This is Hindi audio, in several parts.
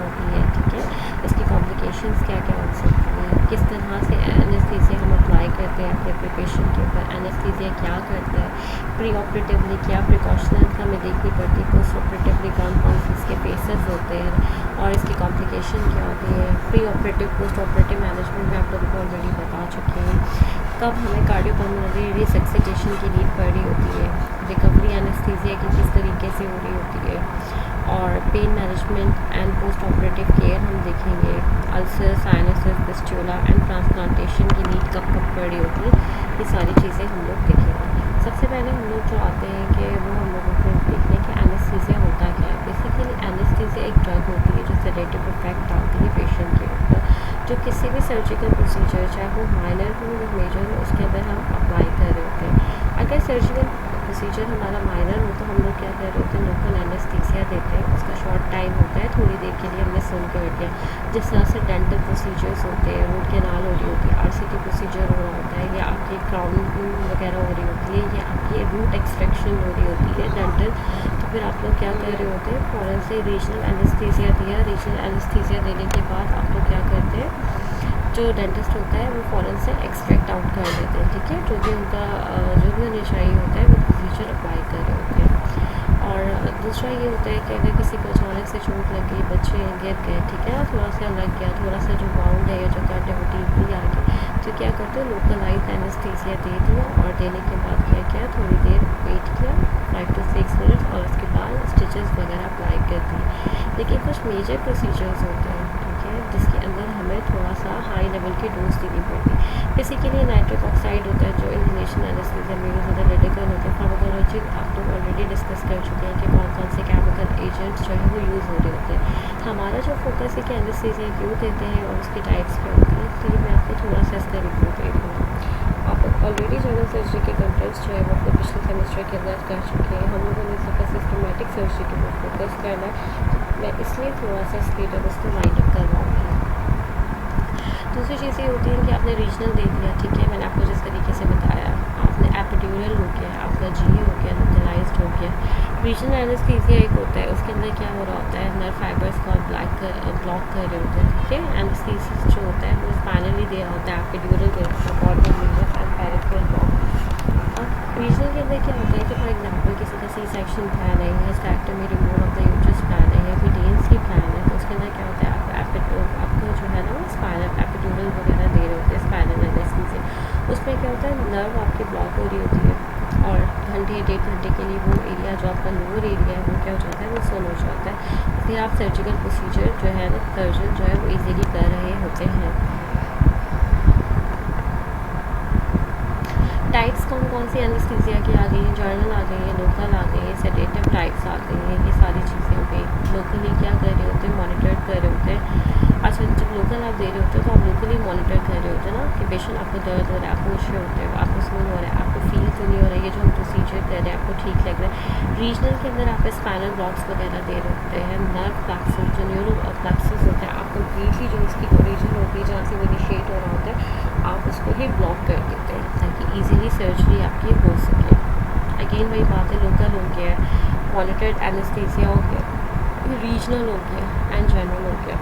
होती है, ठीक है, इसकी कॉम्प्लिकेशंस क्या क्या हो सकती हैं, किस तरह से एनेस्थीसिया हम अप्लाई करते हैं अपने पेशेंट के ऊपर, एनेस्थीसिया क्या करता है, प्री ऑपरेटिवली क्या प्रिकॉशंस हमें देखनी पड़ती है, पोस्ट ऑपरेटिवली कौन कौन से इसके फेसेस होते हैं और इसकी कॉम्प्लिकेशन क्या होती है, pre operative post operative management में आप लोगों को ऑलरेडी बता चुके हैं, कब हमें कार्डियोपल्मोनरी रिसक्सिटेशन की नीड पड़ रही होती है, रिकवरी एनेस्थीसिया की किस तरीके से हो रही होती है, और pain management and post operative care हम देखेंगे, ulcer, sinuses, fistula and transplantation की नीड कब कब पड़ रही होती है, ये सारी चीज़ें हम लोग देखेंगे। सबसे पहले हम लोग जो आते हैं कि वो हम लोगों को देखने कि एनेस्थीसिया होता क्या है। बेसिकली एनेस्थीसिया एक ड्रग होती है जो सेडेटिव इफेक्ट डालती है पेशेंट के ऊपर, जो किसी भी सर्जिकल प्रोसीजर चाहे वो माइनर हो या मेजर हो उसके अंदर हम अप्लाई कर रहे होते हैं। अगर सर्जिकल प्रोसीजर हमारा माइनर हो तो हम लोग क्या कर रहे होते हैं, लोकल एनेस्थीसिया देते हैं, उसका शॉर्ट टाइम होता है, थोड़ी देर के लिए हमने सुन कर दिया। जिस तरह से डेंटल प्रोसीजर्स होते हैं, रूट कैनाल हो रही होती है, आरसीटी प्रोसीजर हो रहा होता है, या आपकी क्राउन वगैरह हो रही होती है, या आपकी रूट एक्सट्रैक्शन हो रही होती है डेंटल, तो फिर आप लोग क्या कर रहे होते हैं, फ़ौरन से रीजनल एनेस्थीसिया दिया। रीजनल एनेस्थीसिया देने के बाद आप लोग क्या करते हैं, जो डेंटिस्ट होता है वो फ़ौरन से एक्सट्रैक्ट आउट कर देते हैं, ठीक है, जो भी उनका जो भी उन्हें चाहिए होता है वो प्रोसीजर अप्लाई कर रहे होते हैं। और दूसरा ये होता है कि अगर किसी को अचानक से चोट लग गई, बच्चे गिर गए, ठीक है, थोड़ा सा लग गया, थोड़ा सा जो बाउंड है या जो कट है वो डीपली आ गई, तो क्या करते हो, लोकलाइज एनेस्थीसिया दे दिया और देने के बाद क्या किया, थोड़ी देर वेट किया 5 to 6 मिनट और उसके बाद स्टिचेस वगैरह अप्लाई कर दी। लेकिन कुछ मेजर प्रोसीजर्स होते हैं, ठीक है, जिसके अंदर हमें थोड़ा सा हाई लेवल की डोज देनी पड़ती है। बेसिकली नाइट्रिक ऑक्साइड होता है जो इन्हेलेशन एनेस्थीसिया में यूज़ होता है, रेडिकल होता है, फार्माकोलॉजी आप लोग ऑलरेडी डिस्कस कर चुके हैं कि कौन कौन से केमिकल एजेंट्स जो है वो यूज़ हो रहे होते हैं। हमारा जो फोकस है कि एनेस्थीसिया क्यों देते हैं और उसकी टाइप्स क्या होती हैं, तो ये मैं आपको थोड़ा सा इसका रिव्यू दे रही हूँ। आप ऑलरेडी जनरल सर्जरी के कंटेंट्स जो है वो अपने पिछले सेमेस्टर के अंदर कर चुके हैं। हम लोगों ने इस वक्त सिस्टमेटिक सर्जरी के ऊपर फोकस करना है, तो मैं इसलिए थोड़ा सा स्पीड अप इसको वाइंड अप करवाऊँगी। दूसरी चीज़ ये होती है कि आपने रीजनल दे दिया, ठीक है, मैंने आपको जिस तरीके से बताया, आपने एपिड्यूरल हो गया, आपका जी हो गया, लोकलाइज्ड हो गया। रीजनल एनेस्थीसिया एक होता है, उसके अंदर क्या हो रहा होता है, नर्व फाइबर्स को ब्लॉक कर रहे होते हैं, ठीक है। एनेस्थीसिस जो होता है वो स्पाइनली दे रहा होता है, एपिड्यूरल दे रहा होता है, cordial medius and peripheral block. अब रीजनल के अंदर क्या होता है कि फॉर एग्जांपल किसी का सी सेक्शन प्लान है, या hysterectomy removal of the uterus plan है, या विटेंस की प्लान है, तो उसके अंदर क्या होता है, आपको जो है ना वो स्पाइनल एपिड्यूरल वगैरह दे रहे होते हैं, स्पाइनल एनेस्थीसिया। उसमें क्या होता है, नर्व आपकी ब्लॉक हो रही होती है और घंटे 1.5 घंटे के लिए वो एरिया जो आपका लोअर एरिया है वो क्या हो जाता है, वो सुन हो जाता है। फिर आप सर्जिकल प्रोसीजर जो है ना, सर्जन जो है वो ईजीली कर रहे होते हैं। टाइप्स कौन कौन सी एनेस्थीसिया की आ गई है, जर्नल आ गई है, लोकल आ गई है, सेडेटिव टाइप्स आ गई हैं, ये सारी चीज़ें हो गई। लोकली क्या कर रहे होते हैं, मॉनिटर कर रहे होते हैं। अच्छा, जब लोकल आप दे रहे होते हो तो आप लोकली मॉनिटर कर रहे होते हैं ना, कि पेशेंट आपको दर्द हो रहा है, आपको इश्यू होते हैं, आपको सून हो रहा है, आपको फील तो नहीं हो रहा है, ये जो हम प्रोसीजर कर रहे हैं आपको ठीक लग रहा है। रीजनल के अंदर आप स्पाइनल ब्लॉक्स वगैरह दे रहे होते हैं, नर्व प्लेक्सस जो न्यूरो प्लेक्सस होता है, आप कम्प्लीटली जो इसकी ओरिजिन होती है जहाँ से वो इनिशिएट हो रहा होता है, आप उसको ही ब्लॉक कर देते हैं ताकि ईजीली सर्जरी आपकी हो सके। अगेन वही बात है, लोकल हो गया, मॉनिटर्ड एनेस्थीसिया हो गया, रीजनल हो गया एंड जनरल हो गया।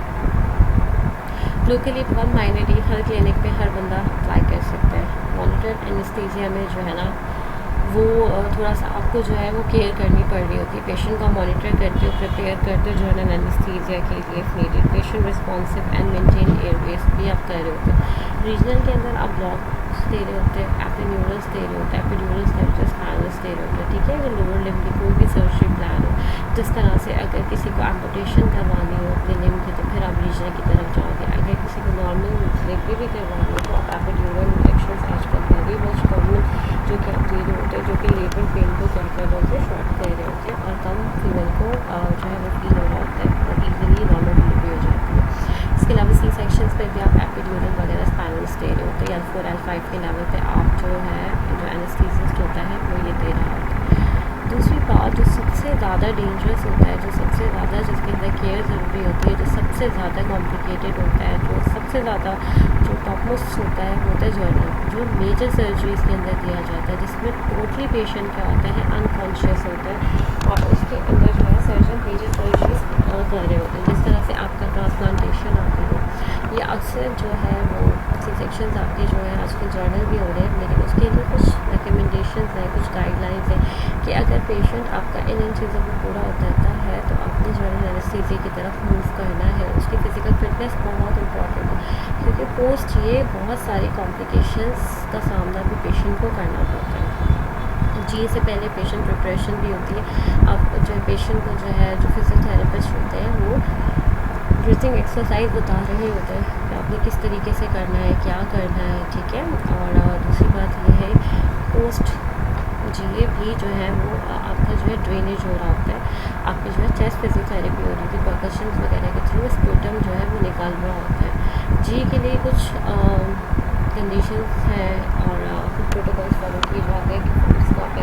लोकली बहुत माइनरली हर क्लिनिक पे हर बंदा अप्लाई कर सकता है। मॉनिटर्ड एनेस्थीसिया में जो है ना वो थोड़ा सा आपको जो है वो केयर करनी पड़ रही होती है, पेशेंट का मॉनिटर करते हो, प्रिपेयर करते हो जनरल एनेस्थीसिया के लिए needed, patient responsive and maintain Airways भी आप कर रहे होते हो। रीजनल के अंदर आप ब्लॉक्स दे रहे होते हैं, एपिड्यूरल्स दे रहे होते हैं, एपिड्यूरल्स दे रहे होते हैं, स्पाइनल्स दे रहे होते हैं, ठीक है। अगर लोअर लिम्ब की कोई भी सर्जरी प्लान हो, जिस तरह से अगर किसी को एम्पुटेशन करवानी हो अपने लिम्ब की तो फिर आप रीजनल की तरफ जाओगे। अगर किसी को नॉर्मल डिलीवरी भी करवानी हो तो आप एपिड्यूरल इंजेक्शन आजकल वेरी मच कॉमन जो कि आप दे रहे होते हैं, जो कि लेबर पेन को क्या कर रहे होते हैं, शॉर्ट कर रहे होते हैं और कम फीमेल को जो है वो फील हो रहा होता है और ईजिली नॉर्मल डिलीवरी हो जाती है। इसके अलावा सी सेक्शंस पे भी आप एपिड्यूरल वगैरह स्पाइनल्स दे रहे होते हैं, L4 L5 के लेवल पे आप जो है जो एनेस्थीसिस्ट होता है वो ये दे रहा होता है। दूसरी बात जो सबसे ज़्यादा डेंजरस होता है, जो सबसे ज़्यादा जिसके अंदर केयर ज़रूरी होती है, जो सबसे ज़्यादा कॉम्प्लिकेटेड होता है, जो सबसे ज़्यादा जो टॉपमोस्ट होता है जर्नल, जो मेजर सर्जरीज़ के अंदर दिया जाता है, जिसमें टोटली पेशेंट क्या होता है, अनकॉन्शियस होता है और उसके अंदर जो है सर्जन मेजर सर्जरीज कर रहे होते हैं। जिस तरह से आपका जर्नल भी हो रहे हैं, लेकिन उसके लिए कुछ रिकमेंडेशंस हैं, कुछ गाइडलाइंस हैं कि अगर पेशेंट आपका इन चीज़ों में पूरा उतरता है तो आपने जनरल एनेस्थीसिया की तरफ मूव करना है। उसकी फ़िज़िकल फिटनेस बहुत इंपॉर्टेंट है, क्योंकि पोस्ट ये बहुत सारी कॉम्प्लिकेशंस का सामना भी पेशेंट को करना पड़ता है। जी से पहले पेशेंट प्रिपरेशन भी होती है। अब जो है पेशेंट को जो है जो फिजियोथेरेपिस्ट होते हैं वो ब्रीथिंग एक्सरसाइज बता रहे होते हैं कि आपने किस तरीके से करना है, क्या करना है, ठीक है। और दूसरी बात ये है पोस्ट जी भी जो है वो आपका जो है ड्रेनेज हो रहा होता है, आपकी जो है चेस्ट फिजियोथेरेपी हो रही थी, परकशन वगैरह के थ्रू स्पूटम जो है वो निकाल रहा होता है। जी के लिए कुछ कंडीशंस हैं और कुछ प्रोटोकॉल्स फॉलो किए जाते हैं कि इसको आप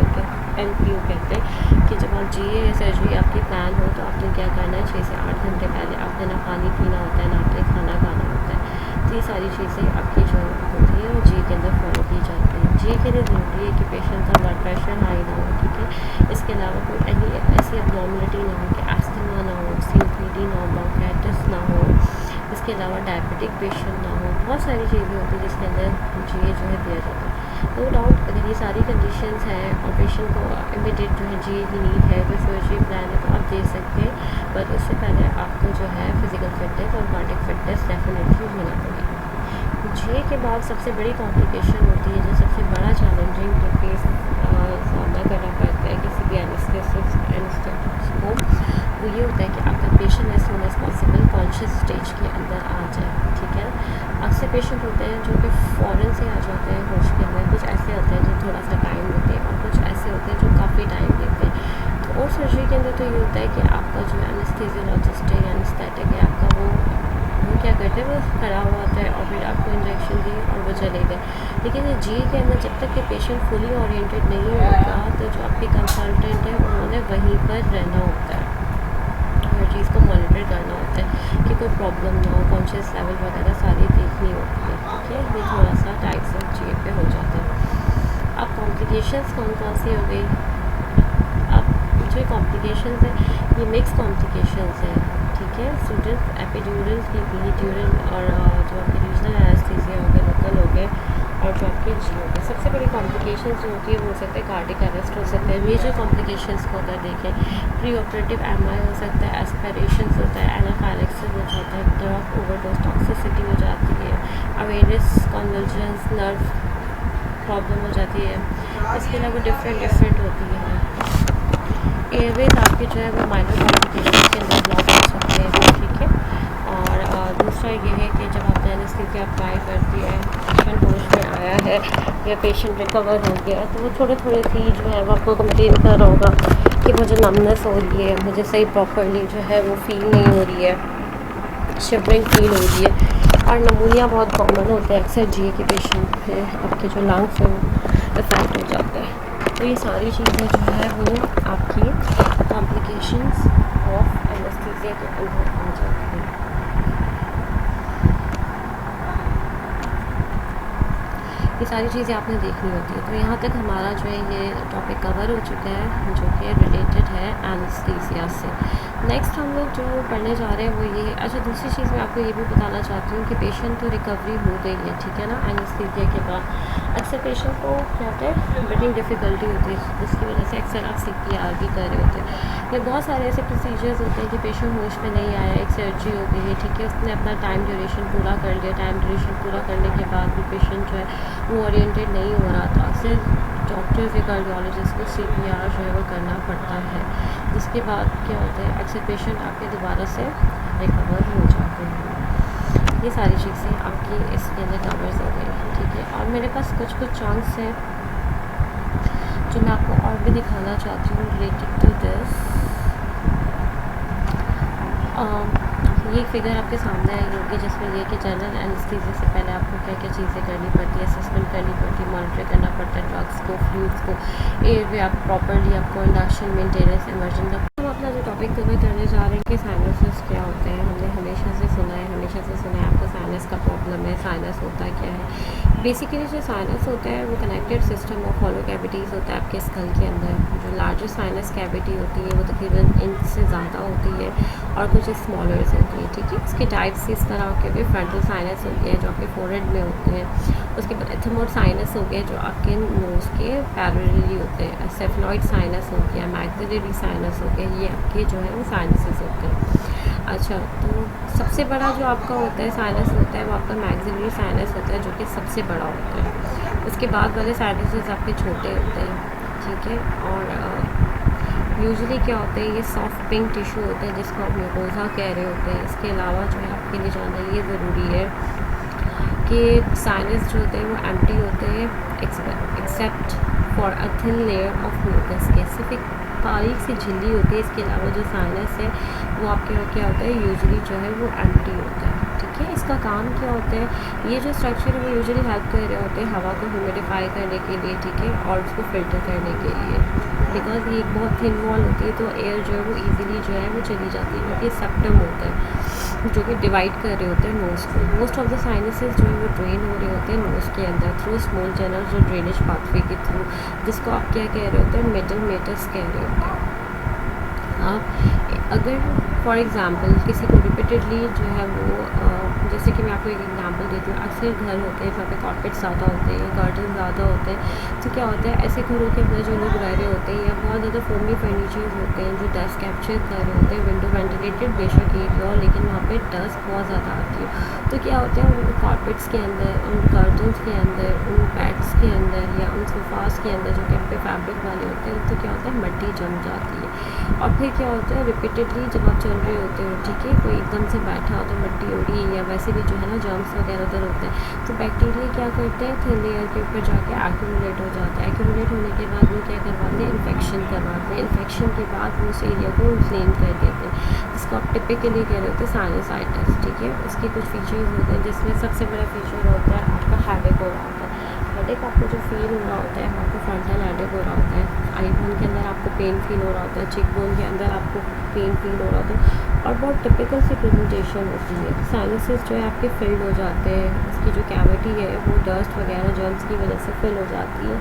NPU कहते हैं कि जब आप जी सर्जरी आपकी प्लान हो तो आपने क्या करना है, 6 से 8 घंटे पहले आपने ना पानी पीना होता है, ना आपने खाना खाना होता है। तो ये सारी चीज़ें आपकी जो होती है वो जी के अंदर फॉलो की जाती है। जी के लिए ज़रूरी है कि पेशेंट का ब्लड प्रेशर हाई ना हो, ठीक है। इसके अलावा कोई ऐसी एबनॉर्मलिटी ना हो कि एस्थमा ना हो, COPD ना हो, ब्रोंकाइटिस ना हो, इसके अलावा डायबिटिक पेशेंट ना हो। बहुत सारी चीज़ें होती हैं जिसके अंदर जी जो है दिया जाता है। नो डाउट अगर ये सारी कंडीशंस हैं और पेशेंट को इमीडिएट जो है जी की नीड है, कोई सर्जरी प्लान है तो आप दे सकते हैं, बट उससे पहले आपको जो है फिज़िकल फिटनेस और कार्डिक फिटनेस डेफिनेटली होना पड़ेगा। जी के बाद सबसे बड़ी कॉम्प्लिकेशन होती है, जो सबसे बड़ा चैलेंजिंग जो फेस सामना करना पड़ता है किसी भी एनेस्थेटिस्ट को, वो ये होता है कि आपका patient as soon as possible conscious stage के अंदर आ जाए, ठीक है। अक्सर पेशेंट होते हैं जो कि फ़ौरन से आ जाते हैं होश के अंदर, कुछ ऐसे होते हैं जो थोड़ा सा टाइम लेते हैं और कुछ ऐसे होते हैं जो काफ़ी टाइम लेते हैं। तो और सर्जरी के अंदर तो ये होता है कि आपका जो एनेस्थीसियोलॉजिस्ट है या एनेस्थेटिक है आपका वो क्या करते हैं, वो खड़ा हुआ होता है और फिर आपको इंजेक्शन दिए और वो चले गए। लेकिन जी के अंदर जब तक कि पेशेंट फुली ओरिएंटेड नहीं होगा तो जो आपके कंसल्टेंट है उन्होंने वहीं पर रहना होता है, हर चीज़ को मॉनिटर करना होता है कि कोई प्रॉब्लम ना हो, कॉन्शियस लेवल वगैरह सारी देखनी होती है, ठीक है। ये थोड़ा सा टाइट से जी पे हो जाता है। अब कॉम्प्लिकेशंस कौन कौन सी हो गई, अब जो कॉम्प्लिकेशंस है ये मिक्स कॉम्प्लिकेशंस हैं, ठीक है। स्टूडेंट्स एपिड्यूरल की पीडिड्यूरल और जो आपके रीजनल एनेस्थीसिया हो गए, लोकल हो गए और जो आपके जी हो गए। सबसे बड़ी कॉम्प्लिकेशंस जो होती है वो हो सकता है कार्डिक अरेस्ट हो सकता है। मेजर कॉम्प्लिकेशंस को अगर देखें प्री ऑपरेटिव MI हो सकता है, एस्पिरेशन होता है, एनाफाइलेक्सिस हो जाता है, ड्रग ओवरडोज टॉक्सिसिटी हो जाती है, अवेयरनेस कन्वल्जन्स नर्व प्रॉब्लम हो जाती है। इसके अलावा डिफरेंट होती है। एयरवेज आपके जो है वो माइनर कॉम्प्लिकेशन के अंदर ब्लॉक हो सकते हैं, ठीक है। और दूसरा ये है कि जब आपने एनेस्थीसिया अप्लाई कर दिया है, पेशेंट होश में आया है या पेशेंट रिकवर हो गया तो वो थोड़े सी जो है वो आपको कंप्लेन कर रहा होगा कि मुझे नमनेस हो रही है, मुझे सही प्रॉपरली जो है वो फील नहीं हो रही है, शिवरिंग फील हो रही है। और नमूनिया बहुत कॉमन होता है अक्सर जी के पेशेंट में, आपके जो लंग्स हैं वो इफेक्ट हो जाता है। तो ये सारी चीज़ें जो है वो आपकी कॉम्प्लिकेशंस ऑफ एनेस्थीसिया के अंदर आ जाती हैं। ये सारी चीज़ें आपने देखनी होती है। तो यहाँ तक हमारा जो है ये टॉपिक कवर हो चुका है जो कि रिलेटेड है एनेस्थीसिया से। नेक्स्ट हम लोग जो पढ़ने जा रहे हैं वो ये, अच्छा दूसरी चीज़ मैं आपको ये भी बताना चाहती हूँ कि पेशेंट तो रिकवरी हो गई है, ठीक है ना, एनेस्थीसिया के बाद अक्सर पेशेंट को क्या होता है ब्रीथिंग डिफ़िकल्टी होती है, जिसकी वजह से अक्सर आप CPR भी कर रहे होते हैं। या बहुत सारे ऐसे प्रोसीजर्स होते हैं कि पेशेंट होश में नहीं आया, एक सर्जरी हो गई है, ठीक है, उसने अपना टाइम ड्यूरेशन पूरा कर लिया, टाइम ड्यूरेशन पूरा करने के बाद भी पेशेंट जो है वो ओरिएंटेड नहीं हो रहा था, अक्सर डॉक्टर्स या कार्डियोलॉजिस्ट को CPR जो है वो करना पड़ता है, जिसके बाद क्या होता है अक्सर पेशेंट आपके दोबारा से रिकवर हो जाते हैं। ये सारी चीज़ें आपकी इसके अंदर कवर्स हो गई, ठीक है। और मेरे पास कुछ चांस हैं जो मैं आपको और भी दिखाना चाहती हूँ रिलेटेड टू दिस। ये फिगर आपके सामने आई होगी जिसमें ये कि जनरल एनेस्थीसिया से पहले आपको क्या क्या चीज़ें करनी पड़ती है, असेसमेंट करनी पड़ती है, मॉनिटर करना पड़ता है ड्रग्स को, फ्लूइड्स को, एयरवे आप प्रॉपरली आपको इंडक्शन मेंटेनेंस इमर्जेंसी। हम अपना जो टॉपिक कवर करने जा रहे हैं कि साइनसेस क्या होते हैं, हमने हमेशा से सुना है आपको साइनस साइनस का प्रॉब्लम है, साइनस होता क्या है। बेसिकली जो साइनस होता है वो connected system of hollow cavities होता है आपके स्कल के अंदर। जो लार्जेस्ट साइनस कैविटी होती है वो तकरीबन इंच से ज़्यादा होती है और कुछ स्मॉलर्स होती है, ठीक है। इसके टाइप्स इस तरह के होते हैं, फ्रंटल साइनस होती है जो आपके फोरहेड में होते हैं, उसके बाद एथमोड साइनस हो गया जो आपके नोज़ के पैरेलली होते हैं, सेफेलॉइड साइनस हो गया, मैक्सिलरी साइनस हो गया, ये आपके जो है वो साइनसेस होते हैं। अच्छा, तो सबसे बड़ा जो आपका होता है साइनस होता है वो आपका मैक्सिलरी साइनस होता है जो कि सबसे बड़ा होता है। उसके बाद वाले साइनसेस आपके छोटे होते हैं, ठीक है। और यूजुअली क्या होता है, ये सॉफ्ट पिंक टिश्यू होता है जिसको आप म्यूकोसा कह रहे होते हैं। इसके अलावा जो है आपके लिए जानना ये ज़रूरी है कि साइनस जो होते हैं वो एम्प्टी होते हैं except for a thin layer of mucus के, सिर्फ एक बारीक सी झिल्ली होती है। इसके अलावा जो साइनस है वो आपके क्या होता है, यूजुअली जो है वो एम्प्टी होता है, ठीक है। इसका काम क्या होता है, ये जो स्ट्रक्चर है वो यूजुअली हेल्प कर रहे होते हैं हवा को ह्यूमिडिफाई करने के लिए, ठीक है, और उसको फिल्टर करने के लिए, बिकॉज ये एक बहुत थिन वॉल होती है तो एयर जो है वो ईजिली जो है वो चली जाती है, क्योंकि सेप्टम होता है जो कि डिवाइड कर रहे होते हैं नोज़ को। मोस्ट ऑफ द साइनसेस जो है वो ड्रेन हो रहे होते हैं नोज़ के अंदर थ्रू स्मॉल चैनल जो ड्रेनेज पाथवे के थ्रू, जिसको आप क्या कह रहे होते हैं, मेटल मेटस कह रहे होते हैं। आप अगर फॉर एग्ज़ाम्पल किसी को रिपीटेडली जो है वो जैसे कि मैं आपको एक एग्जांपल देती हूँ, अक्सर घर होते हैं जहाँ पे कार्पेट ज़्यादा होते हैं, कर्टन ज़्यादा होते हैं, तो क्या होता है ऐसे घरों के अंदर जो लोग रह रहे होते हैं या बहुत ज़्यादा फोमी फर्नीचर्स होते हैं जो डस्ट कैप्चर कर रहे होते हैं, विंडो वेंटिलेटेड बेशक एरिया हो लेकिन वहाँ पे डस्ट बहुत ज़्यादा आती है, तो क्या होता है उन कार्पेट्स के अंदर, उन कर्टन्स के अंदर, उन बेड्स के अंदर या उन सोफास के अंदर जो कि पे फैब्रिक वाले होते हैं, तो क्या होता है मट्टी जम जाती है। और फिर क्या होता है रिपीटेडली जब आप चल रहे होते हो, ठीक है, कोई एकदम से बैठा हो तो मट्टी हो रही है या वैसे भी जो है ना जर्म्स वगैरह उधर होते हैं, तो बैक्टीरिया क्या करते हैं थिन लेयर के ऊपर जाके एक्यूमुलेट हो जाता है। एक्यूमुलेट होने के बाद वो क्या करवाते हैं, इन्फेक्शन करवाते हैं। इन्फेक्शन के बाद वो उस एरिया को इन्फ्लेम कर देते हैं, जिसको आप टिपिकली कह रहे होते हैं साइनसाइटिस, ठीक है। उसके कुछ फीचर्स होते हैं जिसमें सबसे बड़ा फीचर होता है आपका हेडेक हो रहा होता है। हेडेक आपको जो फील हो रहा होता है, आपको फ्रंटल हेडेक हो रहा होता है, आई बोन के अंदर आपको पेन फील हो रहा होता है, चिक बोन के अंदर आपको पेन फील हो रहा होता है, और बहुत टिपिकल सी प्रेजेंटेशन होती है। साइनसेस जो है आपके फिल्ड हो जाते हैं, उसकी जो कैविटी है वो डस्ट वगैरह जर्म्स की वजह से फिल हो जाती है,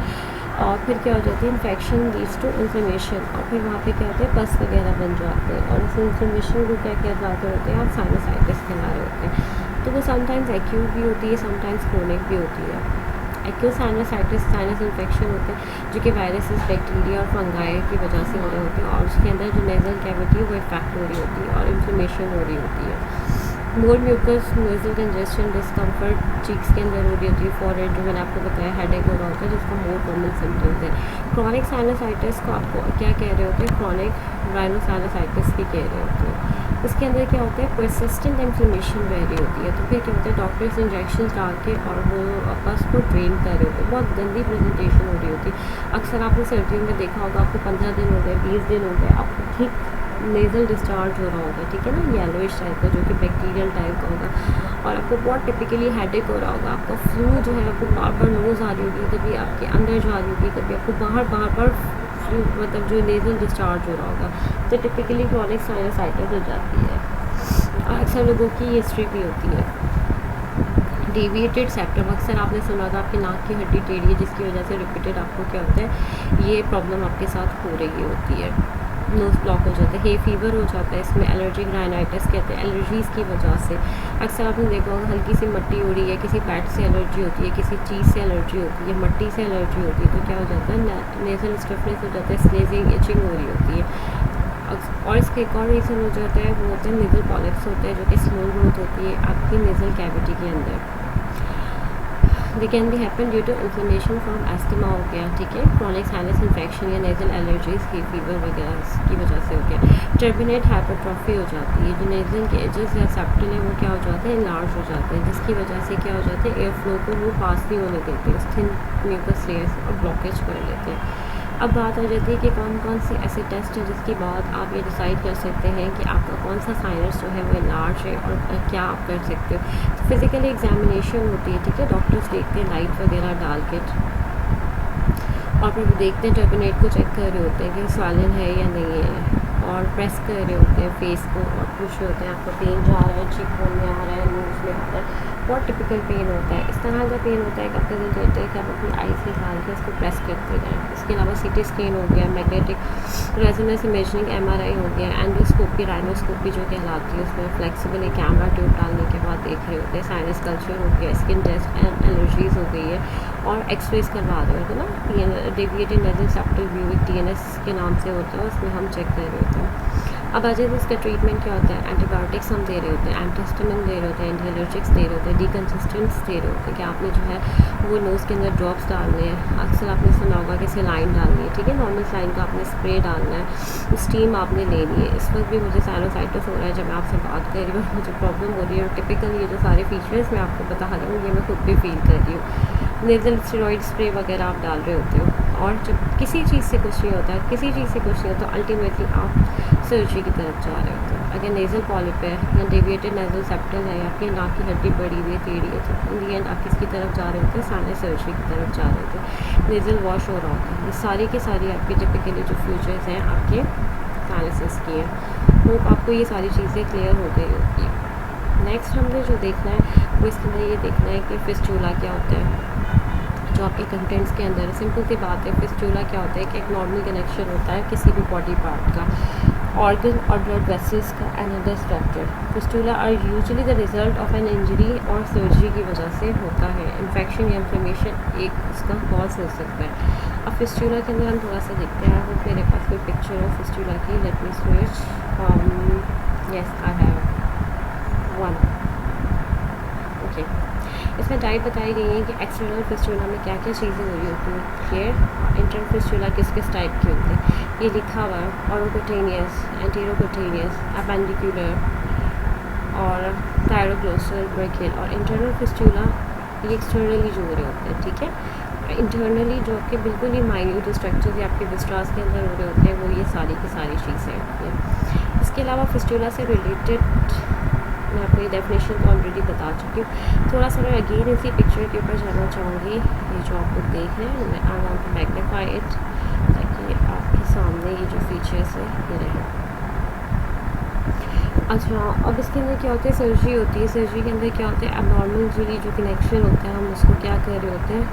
और फिर क्या हो जाती है इन्फेक्शन लीड्स टू इन्फ्लेमेशन, और फिर वहाँ पे क्या होता है पस वगैरह बन जाते हैं, और इस इन्फ्लेमेशन को क्या कहलाते होते हैं, आप साइनसाइटिस कहला रहे होते हैं। तो वो समटाइम्स एक्यूट भी होती है, समटाइम्स क्रोनिक भी होती है। एक्यूट साइनसाइटिस साइनस इन्फेक्शन होते हैं जो कि वायरसेस, बैक्टीरिया और फंगाई की वजह से हो रहे होते हैं, और उसके अंदर जो नेज़ल कैविटी है वो इफेक्ट हो रही होती है और इन्फ्लेमेशन हो रही होती है। More mucus, nasal congestion, discomfort cheeks के अंदर हो रही होती है, फॉरहेड जो मैंने आपको बताया हेडेक हो रहा होता है, जिसका मोर कॉमन सिम्टम्स है। क्रॉनिक साइनसाइटिस को आपको क्या कह रहे होते हैं, क्रॉनिक राइनोसाइनसाइटिस भी कह रहे होते हैं। उसके अंदर क्या होता है परसिस्टेंट इन्फ्लेमेशन रह रही होती है, तो फिर क्या होता है डॉक्टर्स इंजेक्शन डाल के और वो पस को ड्रेन कर रहे होते हैं, बहुत गंदी प्रेजेंटेशन हो रही होती है। अक्सर आपने सर्दियों में देखा होगा, आपको 15 दिन हो गए, 20 दिन हो गए, आपको ठीक नेज़ल डिस्चार्ज हो रहा होगा, ठीक है ना, येलोइश टाइप का जो कि बैक्टीरियल टाइप का होगा, और आपको बहुत टिपिकली हेडेक हो रहा होगा, आपका फ्लू जो है आपको बार बार नोज़ आ रही होगी, कभी आपके अंदर जा रही होगी, कभी आपको बाहर पर फ्लू मतलब जो नेज़ल डिस्चार्ज हो रहा होगा, तो टिपिकली क्रॉनिक साइनसाइटिस हो जाती है। और अक्सर लोगों की हिस्ट्री भी होती है डेविएटेड सेप्टम, अक्सर आपने सुना था आपकी नाक की हड्डी टेढ़ी है जिसकी वजह से रिपीटेड आपको क्या होता है ये प्रॉब्लम आपके साथ हो रही होती है। नोज़ ब्लॉक हो जाता है, हे फीवर हो जाता है, इसमें एलर्जिक राइनाइटिस कहते हैं, एलर्जीज़ की वजह से। अक्सर आपने देखा होगा हल्की सी मट्टी हो रही है, किसी पैट से एलर्जी होती है, किसी चीज़ से एलर्जी होती है, मट्टी से एलर्जी होती है, तो क्या हो जाता है नेज़ल स्टिफनेस हो जाता है, स्नेजिंग इचिंग हो रही होती है। और इसका एक और रीज़न हो जाता है वो होता है नेज़ल पॉलिप्स होता है जो कि स्लो ग्रोथ होती है आपकी नेज़ल कैविटी के अंदर। They can be happen due to inflammation from asthma हो गया, ठीक है, क्रॉनिक साइनस इन्फेक्शन या नेज़ल एलर्जीज की फीवर वगैरह की वजह से हो गया। टर्बिनेट हाइपरट्रॉफी हो जाती है, जो नेज़ल के एजेस या सेप्टल है वो क्या हो जाते हैं इनलार्ज हो जाते हैं, जिसकी वजह से क्या हो जाता है एयर फ्लो को वो पास नहीं होने देते, थिन म्यूकस लेयर्स और ब्लॉकेज कर लेते हैं। अब बात आ जाती है कि कौन कौन से ऐसे टेस्ट हैं जिसके बाद आप ये डिसाइड कर सकते हैं कि आपका कौन सा साइनस जो है वो लार्ज है और क्या आप कर सकते हो। तो फिज़िकली एग्जामिनेशन होती है, ठीक है, डॉक्टर्स देखते हैं लाइट वगैरह डाल के और फिर देखते हैं टर्बिनेट को चेक कर रहे होते हैं कि स्वालन है या नहीं है, और प्रेस कर रहे होते हैं फेस को और पूछ रहे होते हैं आपको पेन जा रहा है, चिक बोन में आ रहा है, नोज़ में आ रहा है, बहुत टिपिकल पेन होता है। इस तरह का पेन होता है कि आपका दिल करता है कि आप अपनी आइज़ निकाल के उसको प्रेस करते रहें। इसके अलावा सीटी स्कैन हो गया, मैग्नेटिक रेजोनेंस इमेजिंग एमआरआई हो गया, एंडोस्कोपी राइनोस्कोपी जो कहलाती है, उसमें फ्लेक्सिबल कैमरा ट्यूब डालने के बाद देख रहे होते हैं, साइनस कल्चर हो गया, स्किन टेस्ट एंड एलर्जीज़ हो गई है, और एक्सरेज करवा रहे होते हैं ना, डेविएटेड नेजल सेप्टल व्यू एक टीएनएस के नाम से होता है, उसमें हम चेक कर रहे होते हैं। अब आ जाए तो इसका ट्रीटमेंट क्या होता है। एंटीबायोटिक्स हम दे रहे होते हैं, एंटीहिस्टामिन दे रहे होते हैं, एंटीएलर्जिक्स दे रहे होते हैं, डीकंसिस्टेंट्स दे रहे होते हैं कि आपने जो है वो नोज़ के अंदर ड्रॉप्स डालने हैं। अक्सर आपने सुना होगा कि सेलाइन डालनी है, ठीक है, नॉर्मल सेलाइन का आपने स्प्रे डालना है, स्टीम आपने लेनी है। इस वक्त भी मुझे साइनोसाइटिस हो रहा है जब मैं आपसे बात कर रही हूँ, मुझे प्रॉब्लम हो रही है, और टिपिकल ये जो सारे फीचर्स मैं आपको बता रही हूँ ये मैं खुद भी फील कर रही हूँ। नेज़ल स्टेरॉइड स्प्रे वगैरह आप डाल रहे होते हो, और जब किसी चीज़ से कुछ नहीं होता, किसी चीज़ से कुछ नहीं होता, अल्टीमेटली आप सर्जरी की तरफ जा रहे होते हैं। अगर नेज़ल पॉलिप है या डेविएटेड नेज़ल सेप्टल है, आपकी नाक की हड्डी बढ़ी हुई है, टेढ़ी है, तो इन दी एंड आप किसकी तरफ जा रहे होते हैं, साइनस सर्जरी की तरफ जा रहे होते हैं। नेज़ल वॉश हो रहा होता है। ये सारी की सारी आपकी टिपिकली जो फ्यूचर्स हैं आपके साइनसेस की हैं। तो आपको ये सारी चीज़ें क्लियर हो गई होती है। नेक्स्ट हमने जो देखना है वो इसके अंदर ये देखना है कि फिस्टूला क्या होता है, जो आपके कंटेंट्स के अंदर। सिंपल सी बात है, फिस्टूला क्या होता है कि एक नॉर्मल कनेक्शन होता है किसी भी बॉडी पार्ट का, ऑर्गन और ब्लड वेसल्स का another structure. Fistula are usually the result of an injury और सर्जरी की वजह से होता है। इन्फेक्शन या इन्फ्लेमेशन एक उसका कॉज हो सकता है। अब फिस्टूला के अंदर हम थोड़ा सा देखते हैं। अब मेरे पास कोई पिक्चर है फिस्टूला की, let me switch, yes I have one. Okay, इसमें टाइप बताई गई है कि एक्सटर्नल फिस्टूला में क्या क्या चीज़ें हो रही होती हैं। फिर इंटरनल फिस्टूला किस किस टाइप की होती है ये लिखा हुआ है, ऑरोकोटेनियस, एंटीरोकोटेनियस, अपेंडिकुलर और थायरोग्लोसल, ब्रेकियल। और इंटरनल फिस्टूला ये एक्सटर्नली जो हो रहे होते हैं, ठीक है। इंटरनली जो आपके बिल्कुल ही माइन्यूट स्ट्रक्चर्स या आपके विस्ट्रास के अंदर हो रहे होते हैं, वो ये सारी की सारी चीज़ें होती हैं। इसके अलावा फिस्टूला से रिलेटेड मैं आपको ये डेफिनेशन तो ऑलरेडी बता चुकी हूँ। थोड़ा सा मैं अगेन इसी पिक्चर के ऊपर जाना चाहूँगी। ये जो आप लोग देख रहे हैं, मैं I want to magnify it ताकि आपके सामने ये जो फीचर्स है ये रहे। अच्छा, अब इसके अंदर क्या होता है, सर्जरी होती है। सर्जरी के अंदर क्या होता है, अबनॉर्मल जो कनेक्शन होता है हम उसको क्या कर रहे होते हैं,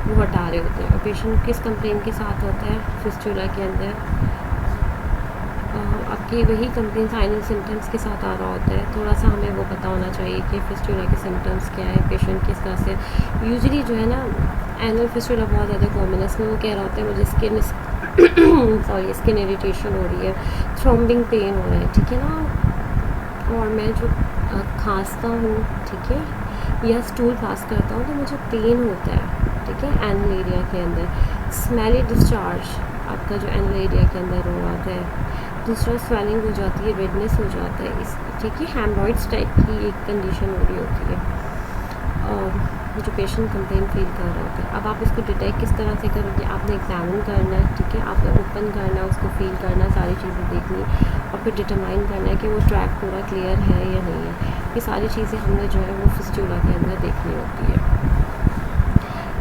वो हटा रहे होते हैं। और पेशेंट किस कंप्लेन के साथ होता है फिस्टूला के अंदर, आपकी वही कंप्लेन साइनल सिम्टम्स के साथ आ रहा होता है। थोड़ा सा हमें वो पता होना चाहिए कि फिस्टूला के सिम्टम्स क्या है, पेशेंट किस तरह से। यूजुअली जो है ना एनल फिस्टूला बहुत ज़्यादा कॉमन है। इसमें वो कह रहा होता है मुझे स्किन इरिटेशन हो रही है, थ्रोम्बिंग पेन हो रहा है, ठीक है ना, और मैं जो खांसता हूँ, ठीक है, या स्टूल पास करता हूँ तो मुझे पेन होता है, ठीक है, एनल एरिया के अंदर। स्मेली डिस्चार्ज आपका जो एनल एरिया के अंदर हो रहा है। दूसरा स्वेलिंग हो जाती है, रेडनेस हो जाता है, इस ठीक है, हेमरॉइड्स टाइप की एक कंडीशन हो रही होती है, और जो पेशेंट कंप्लेन फील कर रहा होता है। अब आप इसको डिटेक्ट किस तरह से करोगे, आपने एग्जामिन करना है, ठीक है, आपने ओपन करना है, उसको फील करना, सारी चीज़ें देखनी और फिर डिटरमाइन करना है कि वो ट्रैक पूरा क्लियर है या नहीं है। ये सारी चीज़ें हमने जो है वो फिस्टूला के अंदर देखनी होती है।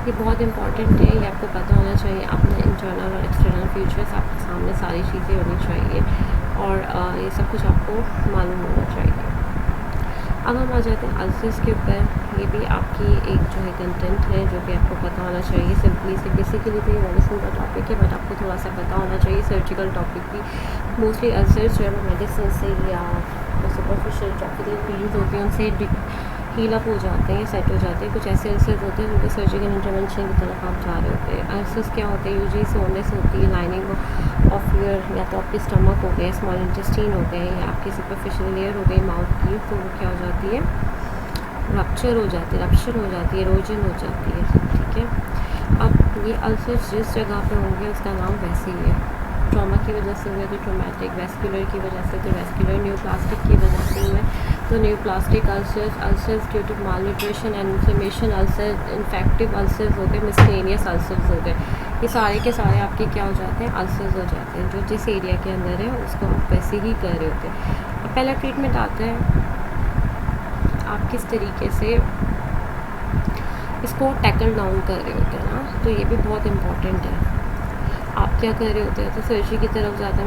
ये बहुत इंपॉर्टेंट है, ये आपको पता होना चाहिए। अपना इंटरनल और एक्सटर्नल फीचर्स आपके सामने सारी चीज़ें होनी चाहिए, और ये सब कुछ आपको मालूम होना चाहिए। अब हम आ जाते हैं अल्सर्स के ऊपर। ये भी आपकी एक जो है कंटेंट है जो कि आपको पता होना चाहिए। सिंपली से बेसिकली तो ये मेडिसिन का टॉपिक है, बट आपको थोड़ा सा पता होना चाहिए। सर्जिकल टॉपिक भी मोस्टली अल्सर्स जो है वो मेडिसिन से या सुपरफिशियल टॉपिकल पील्स होती हैं उनसे हील अप हो जाते हैं, सेट हो जाते हैं। कुछ ऐसे अल्सर्स होते हैं जिनके सर्जिकल इंटरवेंशन की तरफ आप जा रहे होते हैं। अल्सर्स क्या होते हैं, यूजुअली सोनेस होती है, लाइनिंग ऑफ ईयर, या तो आपके स्टमक हो गए, स्मॉल इंटेस्टीन हो गए, या आपकी सुपरफिशियल लेयर हो गई माउथ की, तो वो क्या हो जाती है, रप्चर हो जाती है, इरोजन हो जाती है, ठीक है। अब ये अल्सर्स जिस जगह पे होंगे उसका नाम वैसे ही है। ट्रॉमा की वजह से हुए तो ट्रोमेटिक, वेस्कुलर की वजह से तो वेस्कुलर, न्यूप्लास्टिक की वजह से हुए तो neoplastic ulcers, ulcers due to malnutrition and inflammation ulcer, infective ulcers हो गए, मिस्टेनियस अल्सर्स हो गए। ये सारे के सारे आपके क्या हो जाते हैं, अल्सर्स हो जाते हैं। जो जिस एरिया के अंदर है उसको आप वैसे ही कर रहे होते हैं। अब पहला ट्रीटमेंट आता है आप किस तरीके से इसको टैकल डाउन कर रहे होते हैं ना, तो ये भी बहुत इम्पॉर्टेंट है। आप क्या कर रहे होते हैं, तो सर्जरी की तरफ जाते हैं।